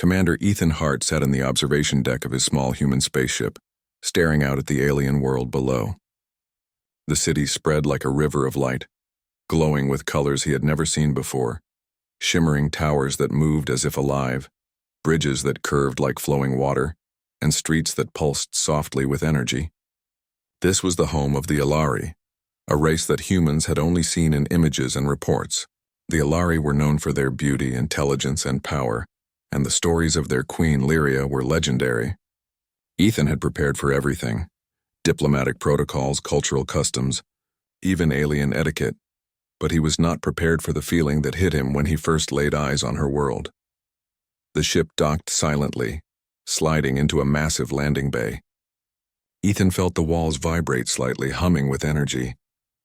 Commander Ethan Hart sat in the observation deck of his small human spaceship, staring out at the alien world below. The city spread like a river of light, glowing with colors he had never seen before, shimmering towers that moved as if alive, bridges that curved like flowing water, and streets that pulsed softly with energy. This was the home of the Alari, a race that humans had only seen in images and reports. The Alari were known for their beauty, intelligence, and power, and the stories of their queen Lyria were legendary. Ethan had prepared for everything: diplomatic protocols, cultural customs, even alien etiquette, but he was not prepared for the feeling that hit him when he first laid eyes on her world. The ship docked silently, sliding into a massive landing bay. Ethan felt the walls vibrate slightly, humming with energy.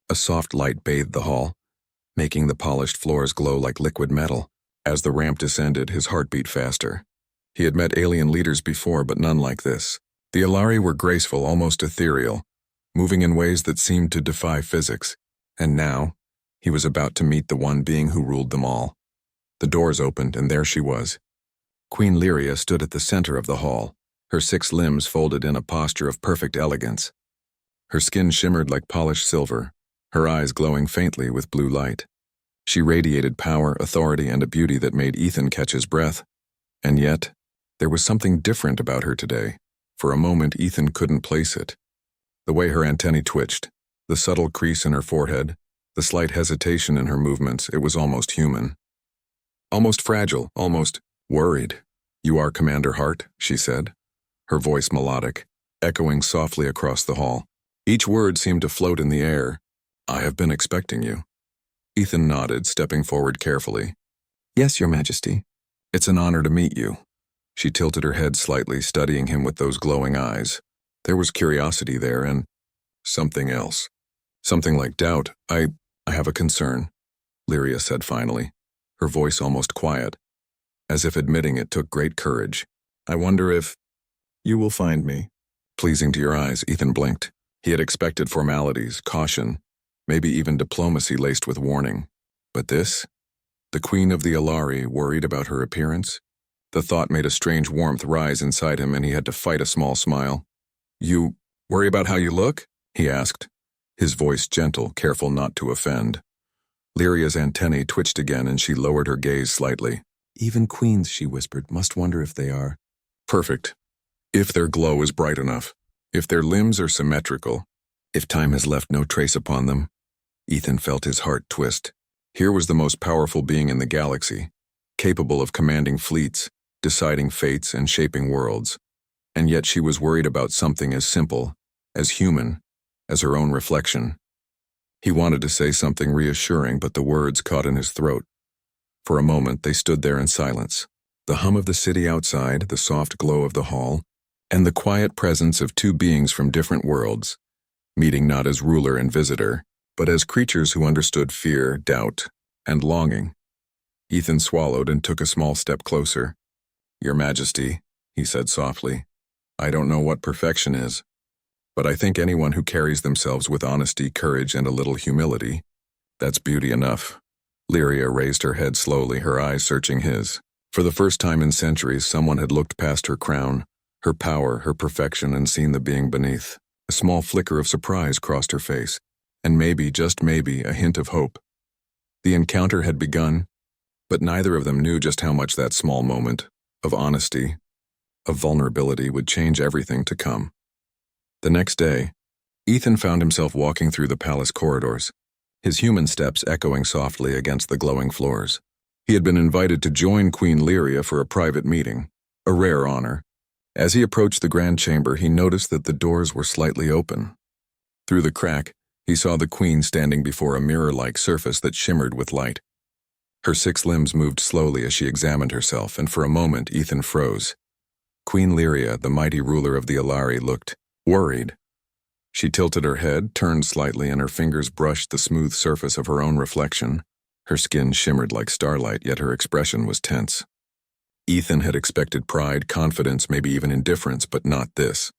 A soft light bathed the hall, making the polished floors glow like liquid metal. As the ramp descended, his heart beat faster. He had met alien leaders before, but none like this. The Alari were graceful, almost ethereal, moving in ways that seemed to defy physics. And now, he was about to meet the one being who ruled them all. The doors opened, and there she was. Queen Lyria stood at the center of the hall, her 6 limbs folded in a posture of perfect elegance. Her skin shimmered like polished silver, her eyes glowing faintly with blue light. She radiated power, authority, and a beauty that made Ethan catch his breath. And yet, there was something different about her today. For a moment, Ethan couldn't place it. The way her antennae twitched, the subtle crease in her forehead, the slight hesitation in her movements, it was almost human. Almost fragile, almost worried. "You are Commander Hart," she said, her voice melodic, echoing softly across the hall. Each word seemed to float in the air. "I have been expecting you." Ethan nodded, stepping forward carefully. "Yes, Your Majesty. It's an honor to meet you." She tilted her head slightly, studying him with those glowing eyes. There was curiosity there, and something else. Something like doubt. I have a concern," Lyria said finally, her voice almost quiet. As if admitting it took great courage. "I wonder if you will find me pleasing to your eyes." Ethan blinked. He had expected formalities, caution, maybe even diplomacy laced with warning. But this? The Queen of the Alari worried about her appearance? The thought made a strange warmth rise inside him, and he had to fight a small smile. "You worry about how you look?" he asked, his voice gentle, careful not to offend. Lyria's antennae twitched again, and she lowered her gaze slightly. "Even queens," she whispered, "must wonder if they are perfect. If their glow is bright enough. If their limbs are symmetrical. If time has left no trace upon them." Ethan felt his heart twist. Here was the most powerful being in the galaxy, capable of commanding fleets, deciding fates, and shaping worlds. And yet she was worried about something as simple, as human, as her own reflection. He wanted to say something reassuring, but the words caught in his throat. For a moment, they stood there in silence. The hum of the city outside, the soft glow of the hall, and the quiet presence of 2 beings from different worlds, meeting not as ruler and visitor, but as creatures who understood fear, doubt, and longing. Ethan swallowed and took a small step closer. "Your Majesty," he said softly, "I don't know what perfection is, but I think anyone who carries themselves with honesty, courage, and a little humility, that's beauty enough." Lyria raised her head slowly, her eyes searching his. For the first time in centuries, someone had looked past her crown, her power, her perfection, and seen the being beneath. A small flicker of surprise crossed her face, and maybe, just maybe, a hint of hope. The encounter had begun, but neither of them knew just how much that small moment of honesty, of vulnerability, would change everything to come. The next day, Ethan found himself walking through the palace corridors, his human steps echoing softly against the glowing floors. He had been invited to join Queen Lyria for a private meeting, a rare honor. As he approached the grand chamber, he noticed that the doors were slightly open. Through the crack, he saw the queen standing before a mirror-like surface that shimmered with light. Her 6 limbs moved slowly as she examined herself, and for a moment Ethan froze. Queen Lyria, the mighty ruler of the Alari, looked worried. She tilted her head, turned slightly, and her fingers brushed the smooth surface of her own reflection. Her skin shimmered like starlight, yet her expression was tense. Ethan had expected pride, confidence, maybe even indifference, but not this.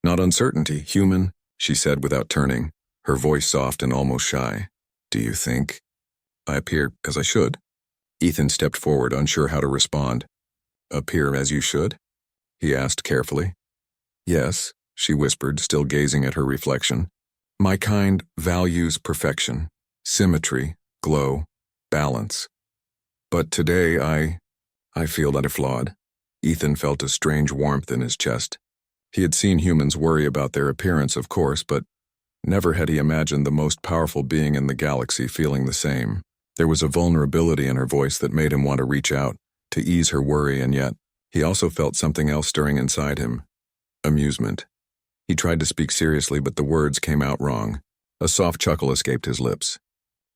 "Not uncertainty, human," she said without turning, her voice soft and almost shy. "Do you think I appear as I should?" Ethan stepped forward, unsure how to respond. Appear as you should? He asked carefully. Yes, she whispered, still gazing at her reflection. My kind values perfection, symmetry, glow, balance. But today I feel that I'm flawed. Ethan felt a strange warmth in his chest. He had seen humans worry about their appearance, of course, but never had he imagined the most powerful being in the galaxy feeling the same. There was a vulnerability in her voice that made him want to reach out, to ease her worry, and yet he also felt something else stirring inside him. Amusement. He tried to speak seriously, but the words came out wrong. A soft chuckle escaped his lips.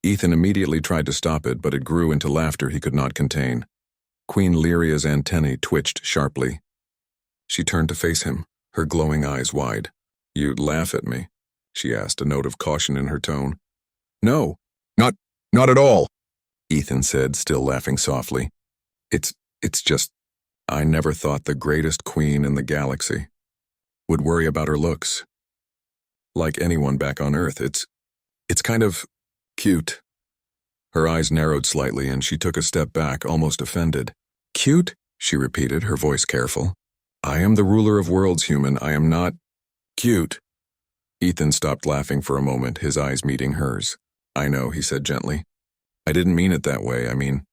Ethan immediately tried to stop it, but it grew into laughter he could not contain. Queen Lyria's antennae twitched sharply. She turned to face him, her glowing eyes wide. You'd laugh at me? She asked, a note of caution in her tone. No, not at all, Ethan said, still laughing softly. It's just, I never thought the greatest queen in the galaxy would worry about her looks. Like anyone back on Earth, it's kind of cute. Her eyes narrowed slightly and she took a step back, almost offended. Cute? She repeated, her voice careful. I am the ruler of worlds, human. I am not cute. Ethan stopped laughing for a moment, his eyes meeting hers. I know, he said gently. I didn't mean it that way. I mean,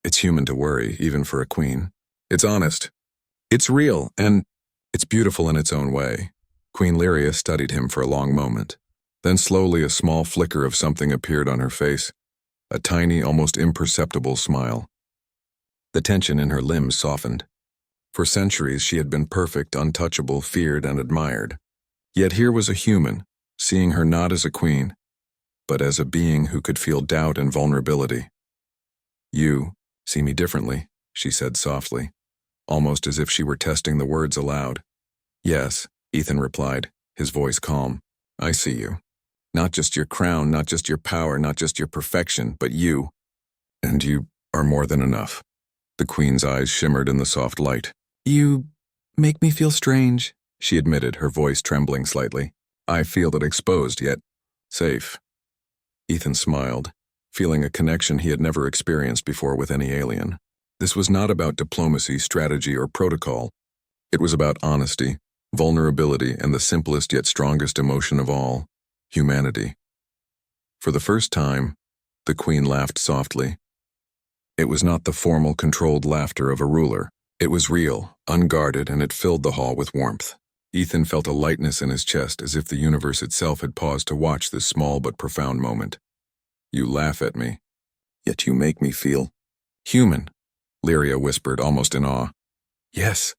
it's human to worry, even for a queen. It's honest. It's real, and it's beautiful in its own way. Queen Lyria studied him for a long moment. Then slowly a small flicker of something appeared on her face, a tiny, almost imperceptible smile. The tension in her limbs softened. For centuries she had been perfect, untouchable, feared, and admired. Yet here was a human, seeing her not as a queen, but as a being who could feel doubt and vulnerability. You see me differently, she said softly, almost as if she were testing the words aloud. Yes, Ethan replied, his voice calm. I see you. Not just your crown, not just your power, not just your perfection, but you. And you are more than enough. The queen's eyes shimmered in the soft light. You make me feel strange, she admitted, her voice trembling slightly. I feel that exposed, yet safe. Ethan smiled, feeling a connection he had never experienced before with any alien. This was not about diplomacy, strategy, or protocol. It was about honesty, vulnerability, and the simplest yet strongest emotion of all, humanity. For the first time, the queen laughed softly. It was not the formal, controlled laughter of a ruler. It was real, unguarded, and it filled the hall with warmth. Ethan felt a lightness in his chest, as if the universe itself had paused to watch this small but profound moment. You laugh at me, yet you make me feel human, Lyria whispered, almost in awe. Yes,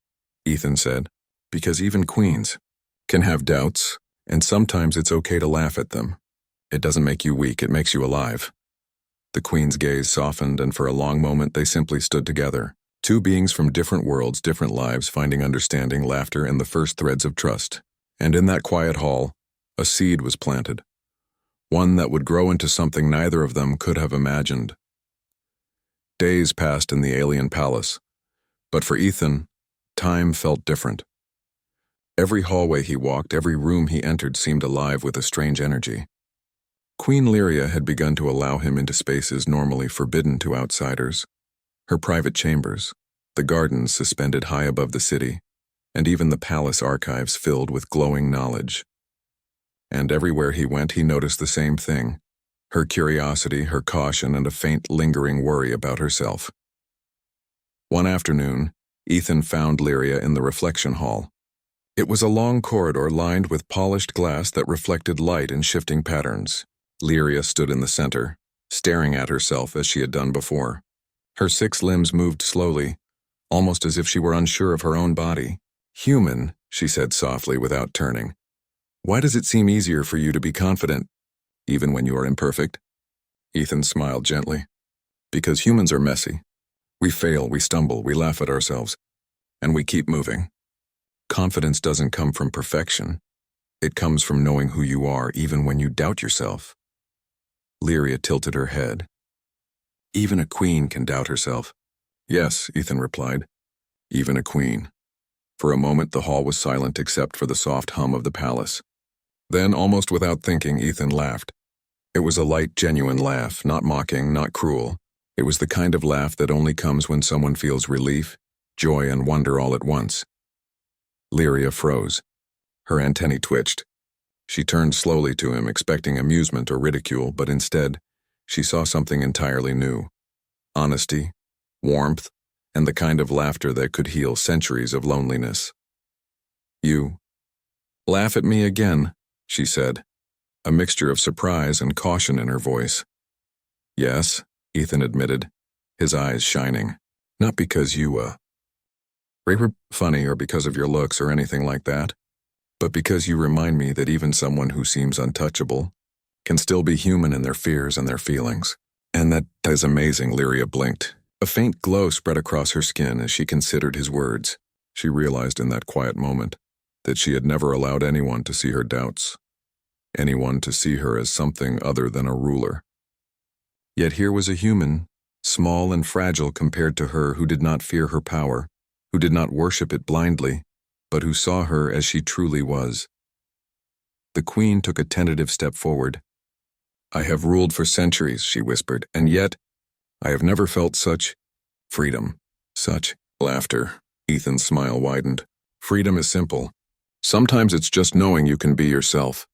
Ethan said, because even queens can have doubts, and sometimes it's okay to laugh at them. It doesn't make you weak, it makes you alive. The queen's gaze softened, and for a long moment they simply stood together. Two beings from different worlds, different lives, finding understanding, laughter, and the first threads of trust. And in that quiet hall, a seed was planted. One that would grow into something neither of them could have imagined. Days passed in the alien palace, but for Ethan, time felt different. Every hallway he walked, every room he entered seemed alive with a strange energy. Queen Lyria had begun to allow him into spaces normally forbidden to outsiders. Her private chambers, the gardens suspended high above the city, and even the palace archives filled with glowing knowledge. And everywhere he went, he noticed the same thing: her curiosity, her caution, and a faint, lingering worry about herself. One afternoon, Ethan found Lyria in the reflection hall. It was a long corridor lined with polished glass that reflected light in shifting patterns. Lyria stood in the center, staring at herself as she had done before. Her 6 limbs moved slowly, almost as if she were unsure of her own body. Human, she said softly without turning. Why does it seem easier for you to be confident, even when you are imperfect? Ethan smiled gently. Because humans are messy. We fail, we stumble, we laugh at ourselves, and we keep moving. Confidence doesn't come from perfection. It comes from knowing who you are even when you doubt yourself. Lyria tilted her head. Even a queen can doubt herself. Yes, Ethan replied. Even a queen. For a moment the hall was silent except for the soft hum of the palace. Then, almost without thinking, Ethan laughed. It was a light, genuine laugh, not mocking, not cruel. It was the kind of laugh that only comes when someone feels relief, joy and wonder all at once. Lyria froze. Her antennae twitched. She turned slowly to him, expecting amusement or ridicule, but instead, she saw something entirely new. Honesty, warmth, and the kind of laughter that could heal centuries of loneliness. "You laugh at me again," she said, a mixture of surprise and caution in her voice. "Yes," Ethan admitted, his eyes shining. "Not because you, were funny or because of your looks or anything like that, but because you remind me that even someone who seems untouchable can still be human in their fears and their feelings." "And that is amazing," Lyria blinked. A faint glow spread across her skin as she considered his words. She realized in that quiet moment that she had never allowed anyone to see her doubts, anyone to see her as something other than a ruler. Yet here was a human, small and fragile compared to her, who did not fear her power, who did not worship it blindly, but who saw her as she truly was. The queen took a tentative step forward. "I have ruled for centuries," she whispered, "and yet I have never felt such freedom, such laughter." Ethan's smile widened. "Freedom is simple. Sometimes it's just knowing you can be yourself,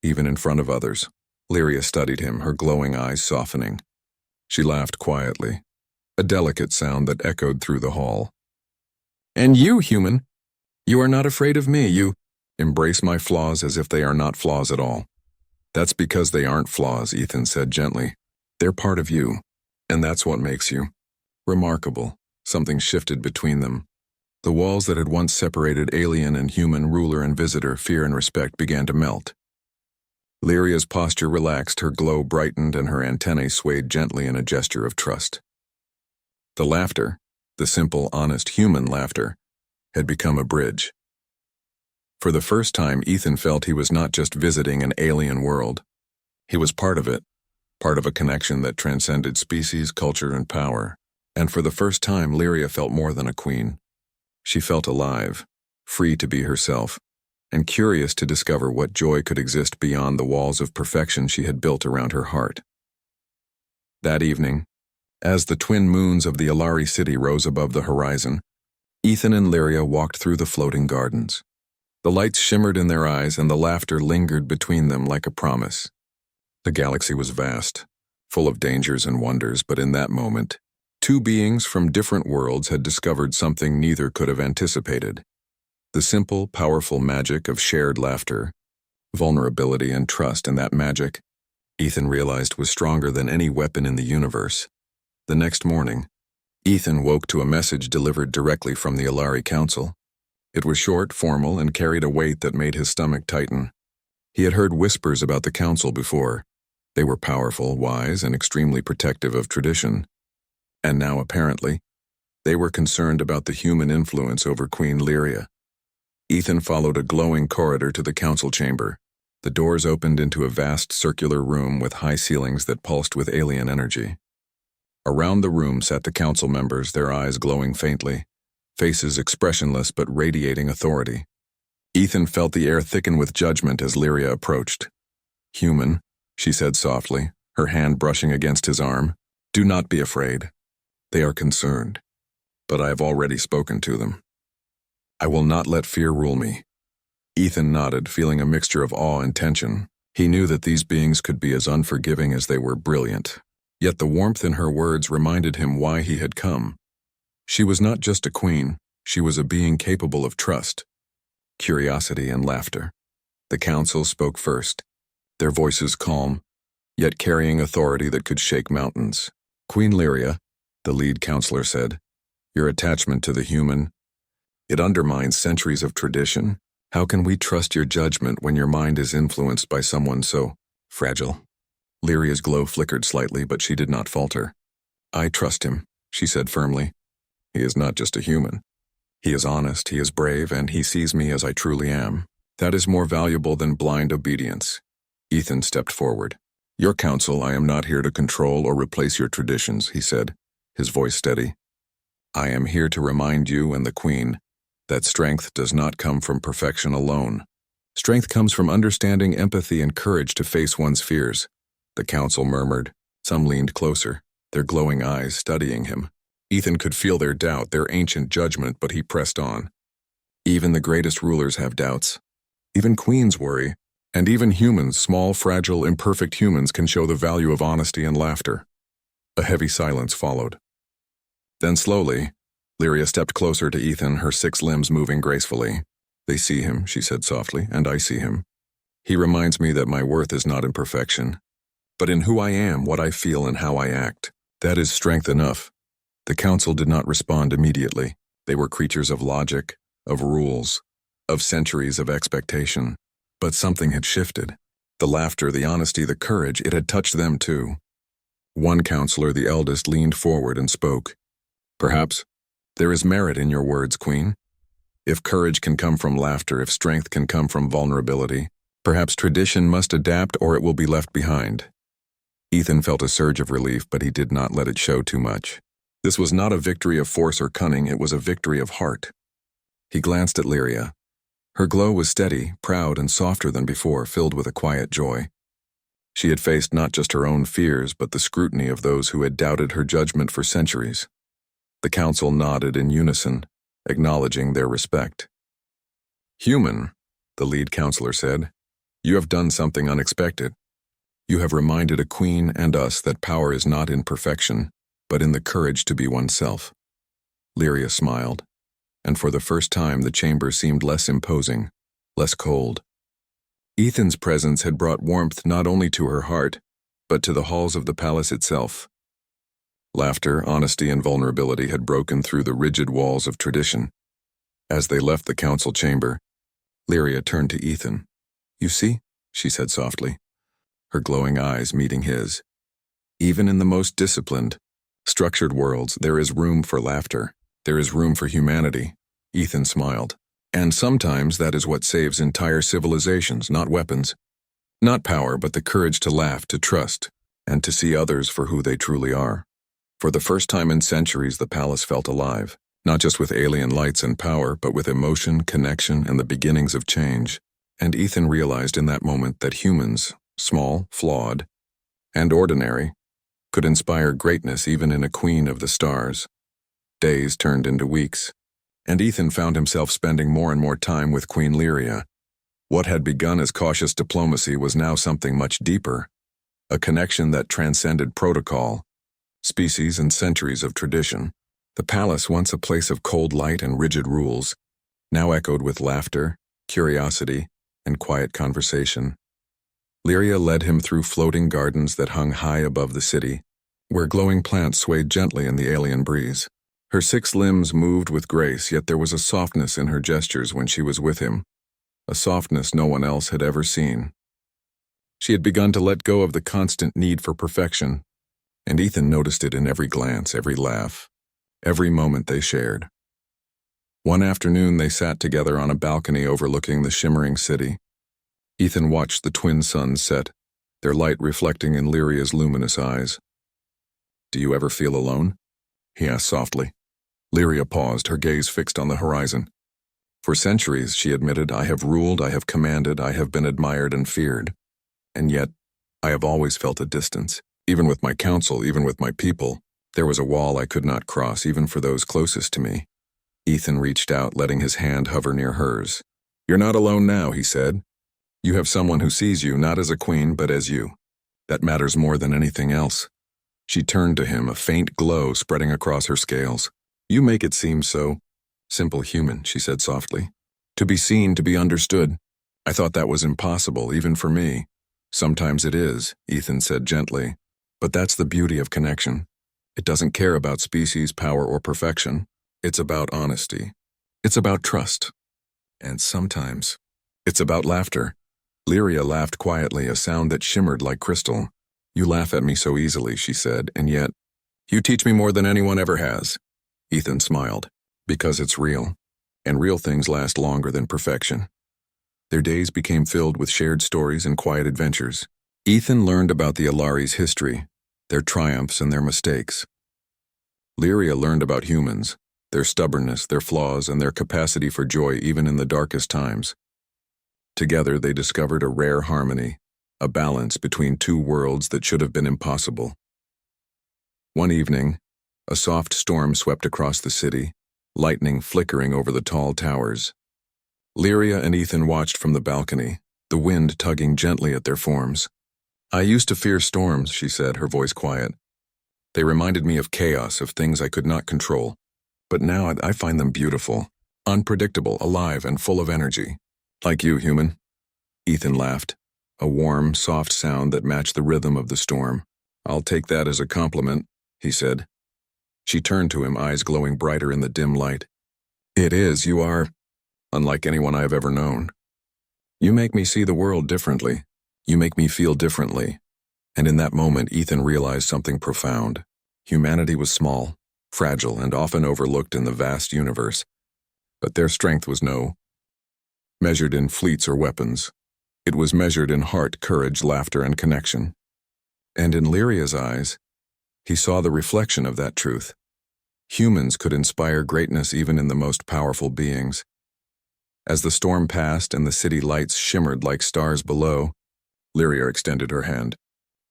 even in front of others." Lyria studied him, her glowing eyes softening. She laughed quietly, a delicate sound that echoed through the hall. "And you, human, you are not afraid of me. You embrace my flaws as if they are not flaws at all." "That's because they aren't flaws," Ethan said gently. "They're part of you, and that's what makes you remarkable." Something shifted between them. The walls that had once separated alien and human, ruler and visitor, fear and respect, began to melt. Lyria's posture relaxed, her glow brightened, and her antennae swayed gently in a gesture of trust. The laughter, the simple, honest human laughter, had become a bridge. For the first time, Ethan felt he was not just visiting an alien world. He was part of it, part of a connection that transcended species, culture, and power. And for the first time, Lyria felt more than a queen. She felt alive, free to be herself, and curious to discover what joy could exist beyond the walls of perfection she had built around her heart. That evening, as the twin moons of the Alari city rose above the horizon, Ethan and Lyria walked through the floating gardens. The lights shimmered in their eyes, and the laughter lingered between them like a promise. The galaxy was vast, full of dangers and wonders, but in that moment, two beings from different worlds had discovered something neither could have anticipated. The simple, powerful magic of shared laughter, vulnerability, and trust, and that magic, Ethan realized, was stronger than any weapon in the universe. The next morning, Ethan woke to a message delivered directly from the Alari Council. It was short, formal, and carried a weight that made his stomach tighten. He had heard whispers about the council before. They were powerful, wise, and extremely protective of tradition. And now, apparently, they were concerned about the human influence over Queen Lyria. Ethan followed a glowing corridor to the council chamber. The doors opened into a vast circular room with high ceilings that pulsed with alien energy. Around the room sat the council members, their eyes glowing faintly, faces expressionless but radiating authority. Ethan felt the air thicken with judgment as Lyria approached. "Human," she said softly, her hand brushing against his arm, "do not be afraid. They are concerned, but I have already spoken to them. I will not let fear rule me." Ethan nodded, feeling a mixture of awe and tension. He knew that these beings could be as unforgiving as they were brilliant. Yet the warmth in her words reminded him why he had come. She was not just a queen, she was a being capable of trust, curiosity, and laughter. The council spoke first, their voices calm, yet carrying authority that could shake mountains. "Queen Lyria," the lead counselor said, "your attachment to the human, it undermines centuries of tradition. How can we trust your judgment when your mind is influenced by someone so fragile?" Lyria's glow flickered slightly, but she did not falter. "I trust him," she said firmly. "He is not just a human. He is honest, he is brave, and he sees me as I truly am. That is more valuable than blind obedience." Ethan stepped forward. "Your council, I am not here to control or replace your traditions," he said, his voice steady. "I am here to remind you and the Queen that strength does not come from perfection alone. Strength comes from understanding, empathy, and courage to face one's fears." The council murmured. Some leaned closer, their glowing eyes studying him. Ethan could feel their doubt, their ancient judgment, but he pressed on. Even the greatest rulers have doubts. Even queens worry. And even humans, small, fragile, imperfect humans, can show the value of honesty and laughter. A heavy silence followed. Then slowly, Lyria stepped closer to Ethan, her 6 limbs moving gracefully. "They see him," she said softly, "and I see him. He reminds me that my worth is not in perfection, but in who I am, what I feel, and how I act. That is strength enough." The council did not respond immediately. They were creatures of logic, of rules, of centuries of expectation. But something had shifted. The laughter, the honesty, the courage, it had touched them too. One counselor, the eldest, leaned forward and spoke. "Perhaps there is merit in your words, Queen. If courage can come from laughter, if strength can come from vulnerability, perhaps tradition must adapt or it will be left behind." Ethan felt a surge of relief, but he did not let it show too much. This was not a victory of force or cunning, it was a victory of heart. He glanced at Lyria. Her glow was steady, proud, and softer than before, filled with a quiet joy. She had faced not just her own fears, but the scrutiny of those who had doubted her judgment for centuries. The council nodded in unison, acknowledging their respect. "Human," the lead counselor said, "you have done something unexpected. You have reminded a queen and us that power is not in perfection, but in the courage to be oneself." Lyria smiled, and for the first time the chamber seemed less imposing, less cold. Ethan's presence had brought warmth not only to her heart, but to the halls of the palace itself. Laughter, honesty, and vulnerability had broken through the rigid walls of tradition. As they left the council chamber, Lyria turned to Ethan. "You see," she said softly, her glowing eyes meeting his. "Even in the most disciplined, structured worlds, there is room for laughter. There is room for humanity." Ethan smiled. "And sometimes that is what saves entire civilizations, not weapons. Not power, but the courage to laugh, to trust, and to see others for who they truly are." For the first time in centuries, the palace felt alive, not just with alien lights and power, but with emotion, connection, and the beginnings of change. And Ethan realized in that moment that humans, small, flawed, and ordinary, could inspire greatness even in a queen of the stars. Days turned into weeks, and Ethan found himself spending more and more time with Queen Lyria. What had begun as cautious diplomacy was now something much deeper, a connection that transcended protocol, species, and centuries of tradition. The palace, once a place of cold light and rigid rules, now echoed with laughter, curiosity, and quiet conversation. Lyria led him through floating gardens that hung high above the city, where glowing plants swayed gently in the alien breeze. Her 6 limbs moved with grace, yet there was a softness in her gestures when she was with him, a softness no one else had ever seen. She had begun to let go of the constant need for perfection, and Ethan noticed it in every glance, every laugh, every moment they shared. One afternoon they sat together on a balcony overlooking the shimmering city. Ethan watched the twin suns set, their light reflecting in Lyria's luminous eyes. "Do you ever feel alone?" he asked softly. Lyria paused, her gaze fixed on the horizon. "For centuries," she admitted, "I have ruled, I have commanded, I have been admired and feared. And yet, I have always felt a distance. Even with my council, even with my people, there was a wall I could not cross, even for those closest to me." Ethan reached out, letting his hand hover near hers. "You're not alone now," he said. "You have someone who sees you not as a queen, but as you. That matters more than anything else." She turned to him, a faint glow spreading across her scales. "You make it seem so simple human," she said softly. "To be seen, to be understood. I thought that was impossible, even for me." "Sometimes it is," Ethan said gently. "But that's the beauty of connection. It doesn't care about species, power, or perfection. It's about honesty. It's about trust. And sometimes, it's about laughter." Lyria laughed quietly, a sound that shimmered like crystal. "You laugh at me so easily," she said, "and yet, you teach me more than anyone ever has." Ethan smiled. "Because it's real. And real things last longer than perfection." Their days became filled with shared stories and quiet adventures. Ethan learned about the Alari's history, their triumphs and their mistakes. Lyria learned about humans, their stubbornness, their flaws, and their capacity for joy even in the darkest times. Together they discovered a rare harmony, a balance between 2 worlds that should have been impossible. One evening, A soft storm swept across the city, lightning flickering over the tall towers. Lyria and Ethan watched from the balcony, the wind tugging gently at their forms. "I used to fear storms," she said, her voice quiet. "They reminded me of chaos, of things I could not control. But now I find them beautiful, unpredictable, alive, and full of energy. Like you, human." Ethan laughed, a warm, soft sound that matched the rhythm of the storm. "I'll take that as a compliment," he said. She turned to him, eyes glowing brighter in the dim light. "It is, you are unlike anyone I have ever known. You make me see the world differently. You make me feel differently." And in that moment, Ethan realized something profound. Humanity was small, fragile, and often overlooked in the vast universe. But their strength was no measured in fleets or weapons. It was measured in heart, courage, laughter, and connection. And in Lyria's eyes, he saw the reflection of that truth. Humans could inspire greatness even in the most powerful beings. As the storm passed and the city lights shimmered like stars below, Lyria extended her hand.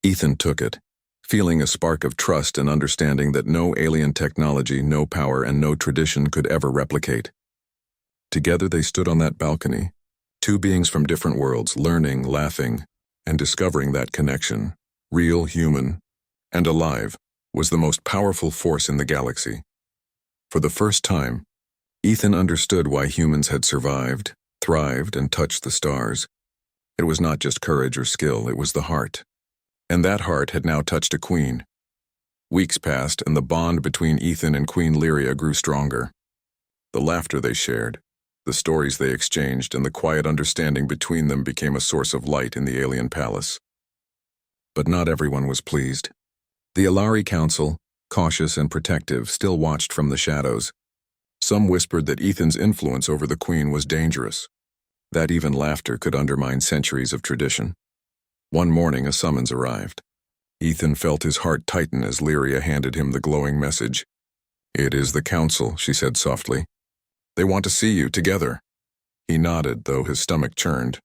Ethan took it, feeling a spark of trust and understanding that no alien technology, no power, and no tradition could ever replicate. Together they stood on that balcony, two beings from different worlds, learning, laughing, and discovering that connection, real, human, and alive, was the most powerful force in the galaxy. For the first time, Ethan understood why humans had survived, thrived, and touched the stars. It was not just courage or skill, it was the heart. And that heart had now touched a queen. Weeks passed, and the bond between Ethan and Queen Lyria grew stronger. The laughter they shared, the stories they exchanged, and the quiet understanding between them became a source of light in the alien palace. But not everyone was pleased. The Alari Council, cautious and protective, still watched from the shadows. Some whispered that Ethan's influence over the queen was dangerous, that even laughter could undermine centuries of tradition. One morning a summons arrived. Ethan felt his heart tighten as Lyria handed him the glowing message. "It is the council," she said softly. "They want to see you together." He nodded, though his stomach churned.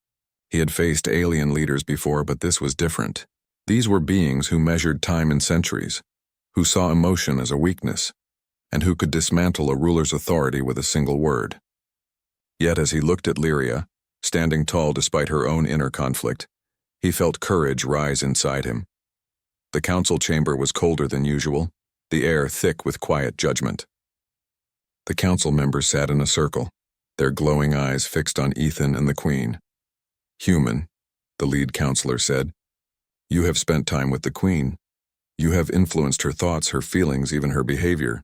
He had faced alien leaders before, but this was different. These were beings who measured time in centuries, who saw emotion as a weakness, and who could dismantle a ruler's authority with a single word. Yet as he looked at Lyria, standing tall despite her own inner conflict, he felt courage rise inside him. The council chamber was colder than usual, the air thick with quiet judgment. The council members sat in a circle, their glowing eyes fixed on Ethan and the queen. "Human," the lead counselor said, "you have spent time with the queen. You have influenced her thoughts, her feelings, even her behavior.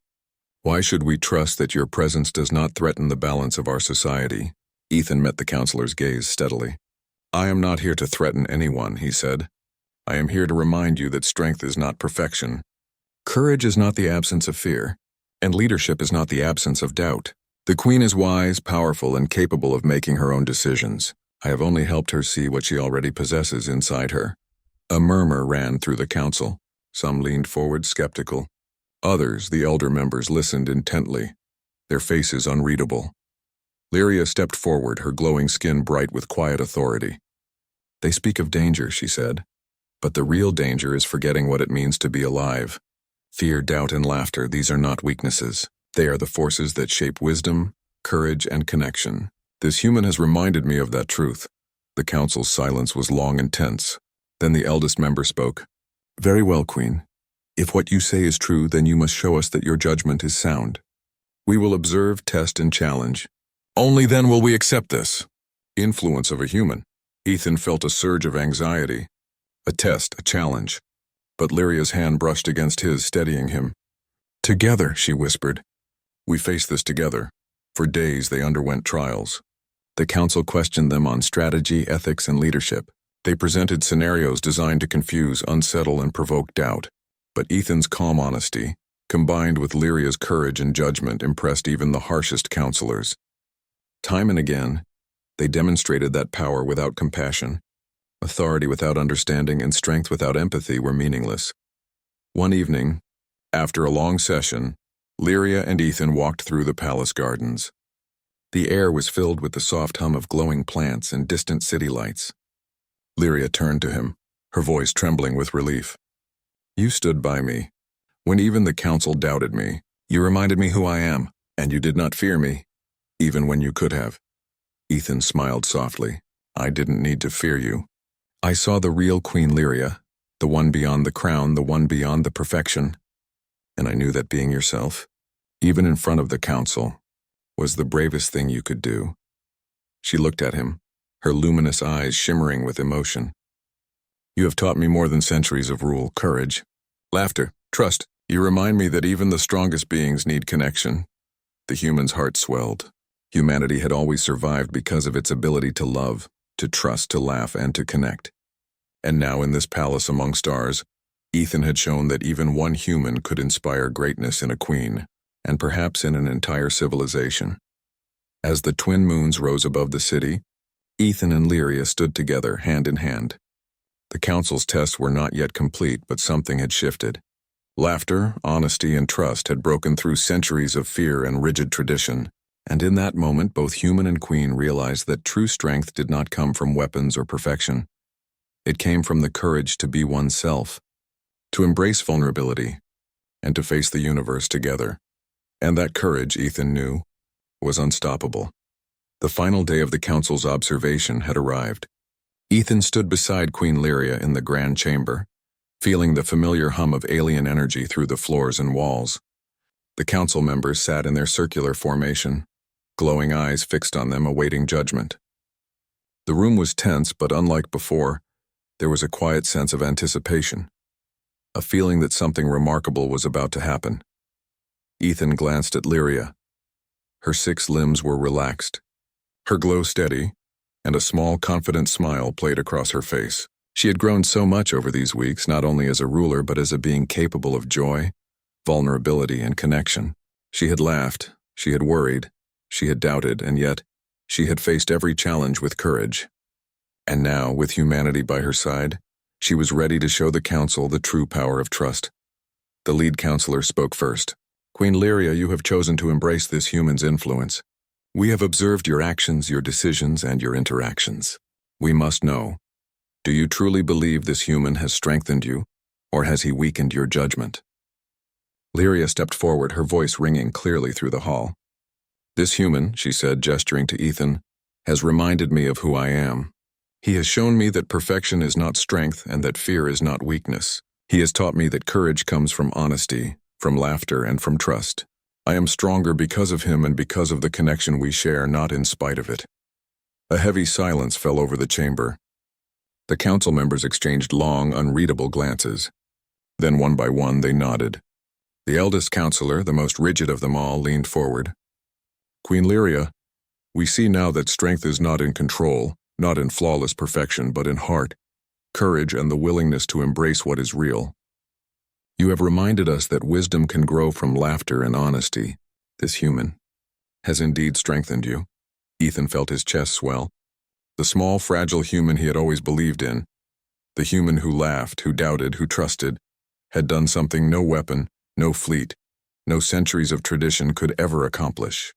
Why should we trust that your presence does not threaten the balance of our society?" Ethan met the counselor's gaze steadily. "I am not here to threaten anyone," he said. "I am here to remind you that strength is not perfection. Courage is not the absence of fear, and leadership is not the absence of doubt. The queen is wise, powerful, and capable of making her own decisions. I have only helped her see what she already possesses inside her." A murmur ran through the council. Some leaned forward skeptical. Others, the elder members, listened intently, their faces unreadable. Lyria stepped forward, her glowing skin bright with quiet authority. "They speak of danger," she said, "but the real danger is forgetting what it means to be alive. Fear, doubt, and laughter, these are not weaknesses. They are the forces that shape wisdom, courage, and connection. This human has reminded me of that truth." The council's silence was long and tense. Then the eldest member spoke. "Very well, Queen. If what you say is true, then you must show us that your judgment is sound. We will observe, test, and challenge. Only then will we accept this." Influence of a human. Ethan felt a surge of anxiety. A test, a challenge. But Lyria's hand brushed against his, steadying him. "Together," she whispered. "We face this together." For days they underwent trials. The council questioned them on strategy, ethics, and leadership. They presented scenarios designed to confuse, unsettle, and provoke doubt. But Ethan's calm honesty, combined with Lyria's courage and judgment, impressed even the harshest counselors. Time and again, they demonstrated that power without compassion, authority without understanding, and strength without empathy were meaningless. One evening, after a long session, Lyria and Ethan walked through the palace gardens. The air was filled with the soft hum of glowing plants and distant city lights. Lyria turned to him, her voice trembling with relief. "You stood by me, When even the council doubted me, you reminded me who I am, and you did not fear me, even when you could have. Ethan smiled softly. I didn't need to fear you. I saw the real Queen Lyria, the one beyond the crown, the one beyond the perfection. And I knew that being yourself, even in front of the council, was the bravest thing you could do. She looked at him, her luminous eyes shimmering with emotion. You have taught me more than centuries of rule, courage, laughter, trust. You remind me that even the strongest beings need connection. The human's heart swelled. Humanity had always survived because of its ability to love, to trust, to laugh, and to connect. And now in this palace among stars, Ethan had shown that even one human could inspire greatness in a queen, and perhaps in an entire civilization. As the twin moons rose above the city, Ethan and Lyria stood together, hand in hand. The council's tests were not yet complete, but something had shifted. Laughter, honesty, and trust had broken through centuries of fear and rigid tradition, and in that moment both human and queen realized that true strength did not come from weapons or perfection. It came from the courage to be oneself, to embrace vulnerability, and to face the universe together. And that courage, Ethan knew, was unstoppable. The final day of the council's observation had arrived. Ethan stood beside Queen Lyria in the grand chamber, feeling the familiar hum of alien energy through the floors and walls. The council members sat in their circular formation, glowing eyes fixed on them, awaiting judgment. The room was tense, but unlike before, there was a quiet sense of anticipation, a feeling that something remarkable was about to happen. Ethan glanced at Lyria. Her 6 limbs were relaxed, her glow steady, and a small, confident smile played across her face. She had grown so much over these weeks, not only as a ruler but as a being capable of joy, vulnerability, and connection. She had laughed, she had worried, she had doubted, and yet she had faced every challenge with courage. And now, with humanity by her side, she was ready to show the council the true power of trust. The lead counselor spoke first. Queen Lyria, you have chosen to embrace this human's influence. We have observed your actions, your decisions, and your interactions. We must know, do you truly believe this human has strengthened you, or has he weakened your judgment? Lyria stepped forward, her voice ringing clearly through the hall. This human, she said, gesturing to Ethan, has reminded me of who I am. He has shown me that perfection is not strength and that fear is not weakness. He has taught me that courage comes from honesty, from laughter, and from trust. I am stronger because of him and because of the connection we share, not in spite of it. A heavy silence fell over the chamber. The council members exchanged long, unreadable glances. Then one by one they nodded. The eldest counselor, the most rigid of them all, leaned forward. Queen Lyria, we see now that strength is not in control, not in flawless perfection, but in heart, courage, and the willingness to embrace what is real. You have reminded us that wisdom can grow from laughter and honesty. This human has indeed strengthened you. Ethan felt his chest swell. The small, fragile human he had always believed in, the human who laughed, who doubted, who trusted, had done something no weapon, no fleet, no centuries of tradition could ever accomplish.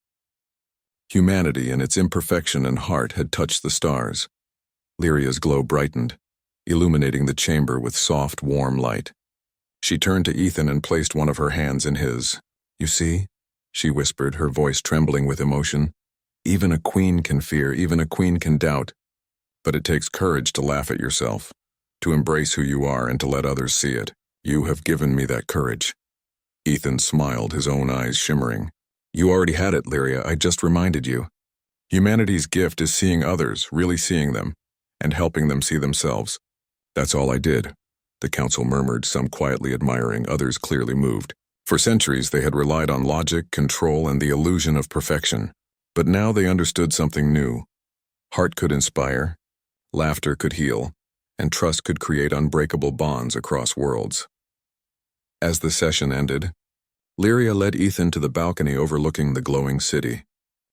Humanity in its imperfection and heart had touched the stars. Lyria's glow brightened, illuminating the chamber with soft, warm light. She turned to Ethan and placed one of her hands in his. You see, she whispered, her voice trembling with emotion. Even a queen can fear, even a queen can doubt. But it takes courage to laugh at yourself, to embrace who you are and to let others see it. You have given me that courage. Ethan smiled, his own eyes shimmering. You already had it, Lyria, I just reminded you. Humanity's gift is seeing others, really seeing them, and helping them see themselves. That's all I did. The council murmured, some quietly admiring, others clearly moved. For centuries they had relied on logic, control, and the illusion of perfection. But now they understood something new. Heart could inspire, laughter could heal, and trust could create unbreakable bonds across worlds. As the session ended, Lyria led Ethan to the balcony overlooking the glowing city.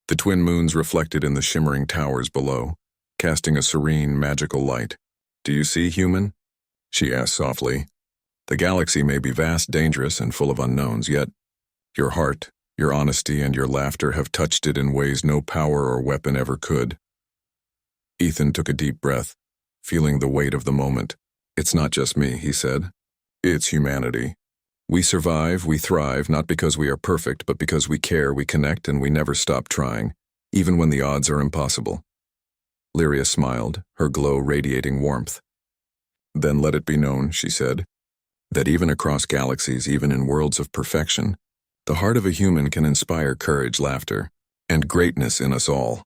The twin moons reflected in the shimmering towers below, casting a serene, magical light. Do you see, human? She asked softly. The galaxy may be vast, dangerous, and full of unknowns, yet your heart, your honesty, and your laughter have touched it in ways no power or weapon ever could. Ethan took a deep breath, feeling the weight of the moment. It's not just me, he said. It's humanity. We survive, we thrive, not because we are perfect, but because we care, we connect, and we never stop trying, even when the odds are impossible. Lyria smiled, her glow radiating warmth. Then let it be known, she said, that even across galaxies, even in worlds of perfection, the heart of a human can inspire courage, laughter, and greatness in us all.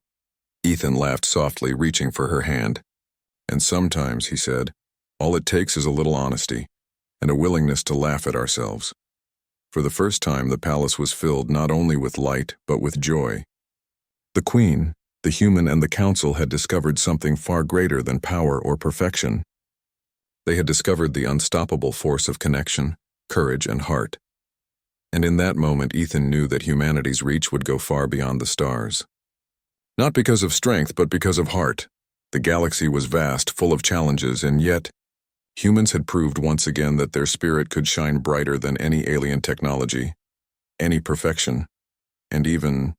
Ethan laughed softly, reaching for her hand. And sometimes, he said, all it takes is a little honesty, and a willingness to laugh at ourselves. For the first time, the palace was filled not only with light, but with joy. The Queen, the human, and the Council had discovered something far greater than power or perfection. They had discovered the unstoppable force of connection, courage, and heart. And in that moment, Ethan knew that humanity's reach would go far beyond the stars. Not because of strength, but because of heart. The galaxy was vast, full of challenges, and yet, humans had proved once again that their spirit could shine brighter than any alien technology, any perfection, and even